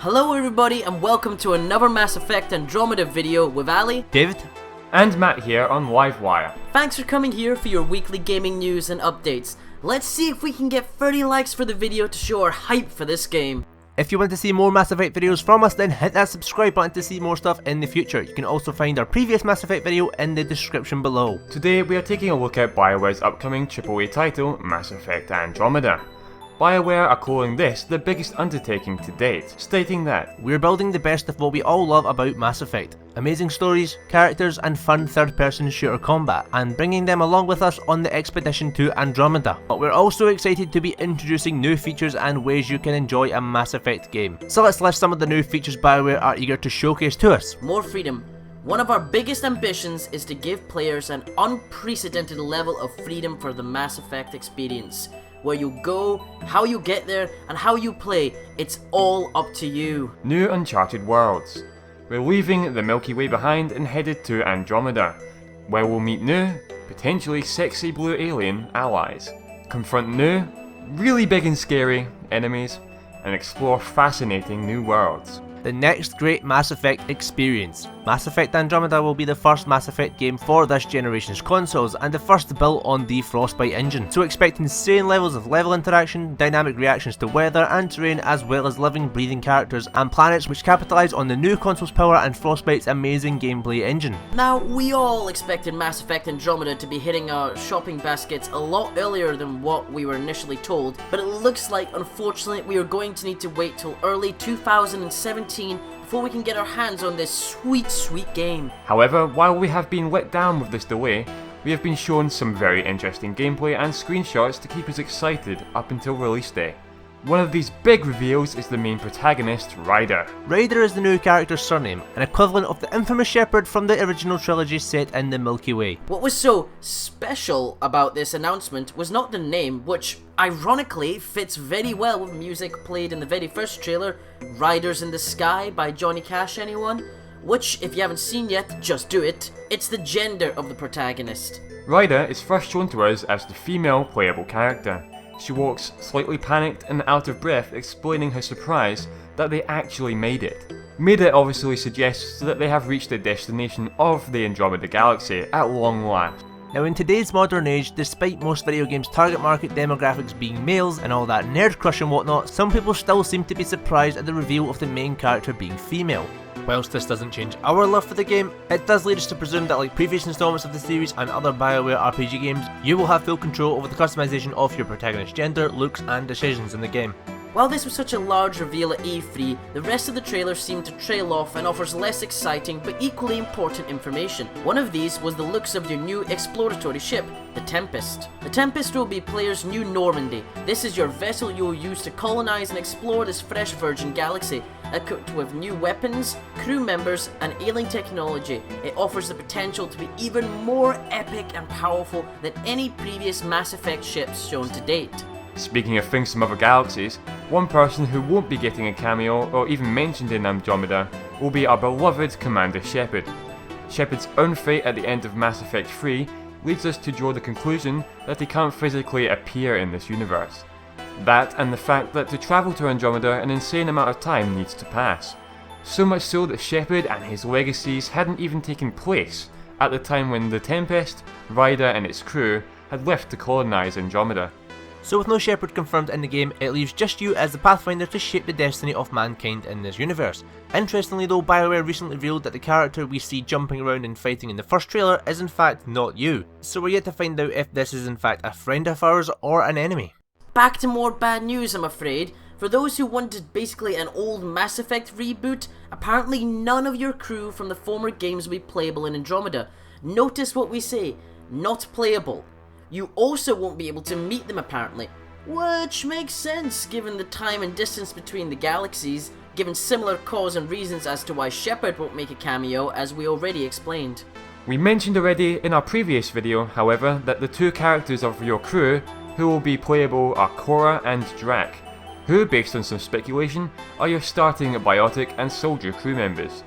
Hello everybody and welcome to another Mass Effect Andromeda video with Ali, David, and Matt here on Livewire. Thanks for coming here for your weekly gaming news and updates. Let's see if we can get 30 likes for the video to show our hype for this game. if you want to see more Mass Effect videos from us, then hit that subscribe button to see more stuff in the future. You can also find our previous Mass Effect video in the description below. Today we are taking a look at BioWare's upcoming AAA title, Mass Effect Andromeda. BioWare are calling this the biggest undertaking to date, stating that We're building the best of what we all love about Mass Effect. Amazing stories, characters and fun third-person shooter combat, and bringing them along with us on the expedition to Andromeda. But we're also excited to be introducing new features and ways you can enjoy a Mass Effect game. So let's list some of the new features BioWare are eager to showcase to us. More freedom. One of our biggest ambitions is to give players an unprecedented level of freedom for the Mass Effect experience. Where you go, how you get there, and how you play, it's all up to you. new uncharted worlds. We're leaving the Milky Way behind and headed to Andromeda, where we'll meet new, potentially sexy blue alien allies, confront new, really big and scary enemies, and explore fascinating new worlds. The next great Mass Effect experience. Mass Effect Andromeda will be the first Mass Effect game for this generation's consoles and the first built on the Frostbite engine, so expect insane levels of level interaction, dynamic reactions to weather and terrain, as well as living, breathing characters and planets which capitalise on the new console's power and Frostbite's amazing gameplay engine. Now, we all expected Mass Effect Andromeda to be hitting our shopping baskets a lot earlier than what we were initially told, but it looks like unfortunately we are going to need to wait till early 2017 before we can get our hands on this sweet game. However, while we have been let down with this delay, we have been shown some very interesting gameplay and screenshots to keep us excited up until release day. One of these big reveals is the main protagonist, Ryder. Ryder is the new character's surname, an equivalent of the infamous Shepard from the original trilogy set in the Milky Way. What was so special about this announcement was not the name, which ironically fits very well with music played in the very first trailer, Riders in the Sky by Johnny Cash, anyone? Which, if you haven't seen yet, just do it. It's the gender of the protagonist. Ryder is first shown to us as the female playable character. She walks slightly panicked and out of breath, explaining her surprise that they actually made it. Made it obviously suggests that they have reached the destination of the Andromeda Galaxy at long last. Now in today's modern age, despite most video games' target market demographics being males and all that nerd crush and whatnot, some people still seem to be surprised at the reveal of the main character being female. Whilst this doesn't change our love for the game, it does lead us to presume that like previous installments of the series and other BioWare RPG games, you will have full control over the customization of your protagonist's gender, looks and decisions in the game. While this was such a large reveal at E3, the rest of the trailer seemed to trail off and offers less exciting but equally important information. One of these was the looks of your new exploratory ship, the Tempest. The Tempest will be players' new Normandy. This is your vessel you will use to colonize and explore this fresh virgin galaxy. Equipped with new weapons, crew members, and alien technology, it offers the potential to be even more epic and powerful than any previous Mass Effect ships shown to date. Speaking of things from other galaxies, one person who won't be getting a cameo or even mentioned in Andromeda will be our beloved Commander Shepard. Shepard's own fate at the end of Mass Effect 3 leads us to draw the conclusion that he can't physically appear in this universe. That and the fact that to travel to Andromeda an insane amount of time needs to pass. So much so that Shepard and his legacies hadn't even taken place at the time when the Tempest, Ryder and its crew had left to colonize Andromeda. So with no Shepard confirmed in the game, it leaves just you as the Pathfinder to shape the destiny of mankind in this universe. Interestingly though, BioWare recently revealed that the character we see jumping around and fighting in the first trailer is in fact not you. So we're yet to find out if this is in fact a friend of ours or an enemy. Back to more bad news, I'm afraid. For those who wanted basically an old Mass Effect reboot, apparently none of your crew from the former games will be playable in Andromeda. Notice what we say, not playable. You also won't be able to meet them apparently, which makes sense given the time and distance between the galaxies, given similar cause and reasons as to why Shepard won't make a cameo, as we already explained. We mentioned already in our previous video, however, that the two characters of your crew who will be playable are Cora and Drac, who, based on some speculation, are your starting Biotic and Soldier crew members.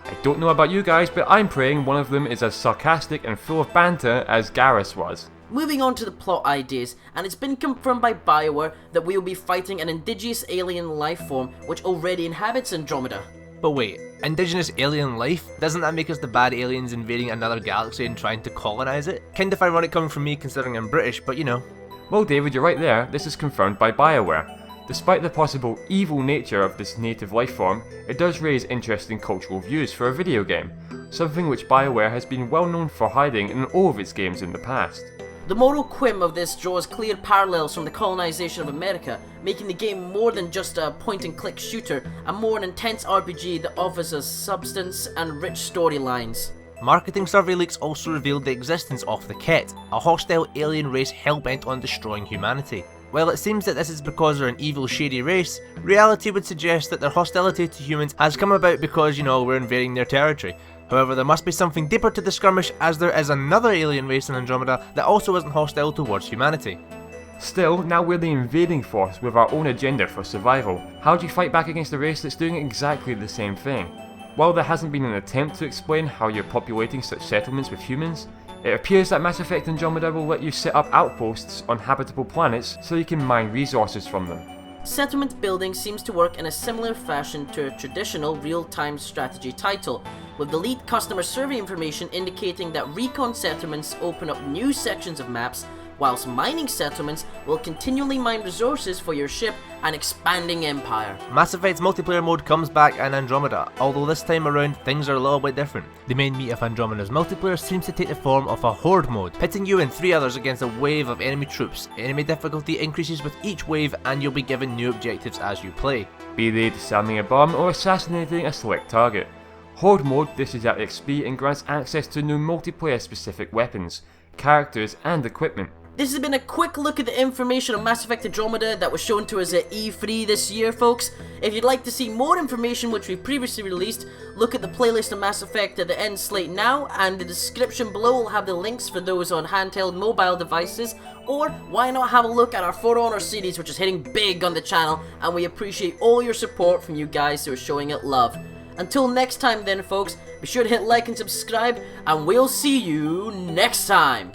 I don't know about you guys, but I'm praying one of them is as sarcastic and full of banter as Garrus was. Moving on to the plot ideas, and it's been confirmed by BioWare that we will be fighting an indigenous alien life form which already inhabits Andromeda. But wait, indigenous alien life? Doesn't that make us the bad aliens invading another galaxy and trying to colonise it? Kind of ironic coming from me considering I'm British, but you know. Well David, you're right there, this is confirmed by BioWare. Despite the possible evil nature of this native life form, it does raise interesting cultural views for a video game, something which BioWare has been well known for hiding in all of its games in the past. The moral quim of this draws clear parallels from the colonization of America, making the game more than just a point-and-click shooter, and more an intense RPG that offers us substance and rich storylines. Marketing survey leaks also revealed the existence of the Ket, a hostile alien race hell-bent on destroying humanity. While it seems that this is because they're an evil, shady race, reality would suggest that their hostility to humans has come about because, we're invading their territory. However, there must be something deeper to the skirmish, as there is another alien race in Andromeda that also isn't hostile towards humanity. Still, now we're the invading force with our own agenda for survival. How do you fight back against a race that's doing exactly the same thing? While there hasn't been an attempt to explain how you're populating such settlements with humans, it appears that Mass Effect Andromeda will let you set up outposts on habitable planets so you can mine resources from them. Settlement building seems to work in a similar fashion to a traditional real-time strategy title, with the lead customer survey information indicating that recon settlements open up new sections of maps, whilst mining settlements will continually mine resources for your ship and expanding empire. Mass Effect's multiplayer mode comes back in Andromeda, although this time around things are a little bit different. The main meat of Andromeda's multiplayer seems to take the form of a horde mode, pitting you and 3 others against a wave of enemy troops. Enemy difficulty increases with each wave and you'll be given new objectives as you play, be they disarming a bomb or assassinating a select target. Horde mode dishes out XP and grants access to new multiplayer specific weapons, characters and equipment. This has been a quick look at the information on Mass Effect Andromeda that was shown to us at E3 this year, folks. If you'd like to see more information which we've previously released, look at the playlist of Mass Effect at the end slate now, and the description below will have the links for those on handheld mobile devices, or why not have a look at our For Honor series, which is hitting big on the channel, and we appreciate all your support from you guys who are showing it love. Until next time then, folks, be sure to hit like and subscribe, and we'll see you next time!